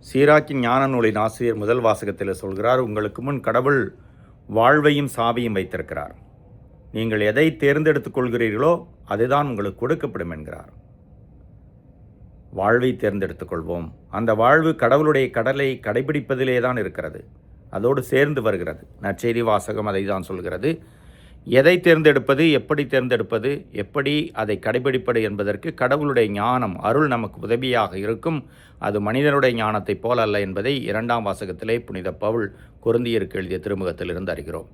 சீராக்கின் ஞான நூலின் ஆசிரியர் முதல் வாசகத்தில் சொல்கிறார், உங்களுக்கு முன் கடவுள் வாழ்வையும் சாவியும் வைத்திருக்கிறார். நீங்கள் எதை தேர்ந்தெடுத்துக் கொள்கிறீர்களோ அதுதான் உங்களுக்கு கொடுக்கப்படும் என்கிறார். வாழ்வை தேர்ந்தெடுத்துக் கொள்வோம். அந்த வாழ்வு கடவுளுடைய கடலை கடைபிடிப்பதிலே தான் இருக்கிறது. அதோடு சேர்ந்து வருகிறது. நற்செய்தி வாசகம் அதை தான் சொல்கிறது. எதை தேர்ந்தெடுப்பது, எப்படி தேர்ந்தெடுப்பது, எப்படி அதை கடைபிடிப்பது என்பதற்கு கடவுளுடைய ஞானம், அருள் நமக்கு உதவியாக இருக்கும். அது மனிதனுடைய ஞானத்தைப் போல அல்ல என்பதை 2ஆம் வாசகத்திலே புனித பவுல் கொரிந்தியருக்கு எழுதிய திருமுகத்திலிருந்து அறிகிறோம்.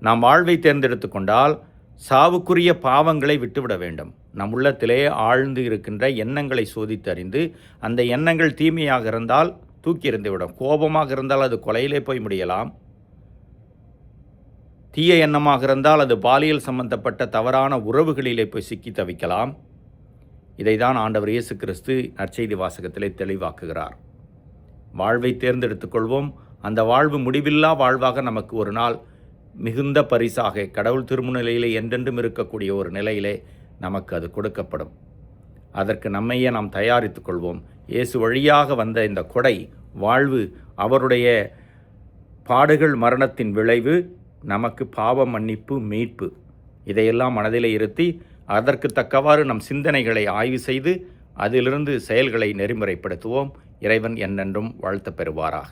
நாம் வாழ்வை தேர்ந்தெடுத்து கொண்டால் சாவுக்குரிய பாவங்களை விட்டுவிட வேண்டும். நம் உள்ளத்திலே ஆழ்ந்து இருக்கின்ற எண்ணங்களை சோதித்தறிந்து, அந்த எண்ணங்கள் தீமையாக இருந்தால் தூக்கி எறிந்துவிடும். கோபமாக இருந்தால் அது கொலையிலே போய் முடியலாம். தீய எண்ணமாக இருந்தால் அது பாலியல் சம்பந்தப்பட்ட தவறான உறவுகளிலே போய் சிக்கி தவிக்கலாம். இதைதான் ஆண்டவர் இயேசு கிறிஸ்து நற்செய்தி வாசகத்திலே தெளிவாக்குகிறார். வாழ்வை தேர்ந்தெடுத்துக் கொள்வோம். அந்த வாழ்வு முடிவில்லா வாழ்வாக நமக்கு ஒரு நாள் மிகுந்த பரிசாக கடவுள் திருமுன்னிலையிலே என்றென்றும் இருக்கக்கூடிய ஒரு நிலையிலே நமக்கு அது கொடுக்கப்படும். அதற்கு நம்மையே நாம் தயாரித்துக் கொள்வோம். இயேசு வழியாக வந்த இந்த கொடை வாழ்வு, அவருடைய பாடுகள், மரணத்தின் விளைவு நமக்கு பாவ மன்னிப்பு, மீட்பு. இதையெல்லாம் மனதிலே இருத்தி அதற்கு தக்கவாறு நம் சிந்தனைகளை ஆய்வு செய்து அதிலிருந்து செயல்களை நெறிமுறைப்படுத்துவோம். இறைவன் என்றென்றும் வாழ்த்து பெறுவாராக.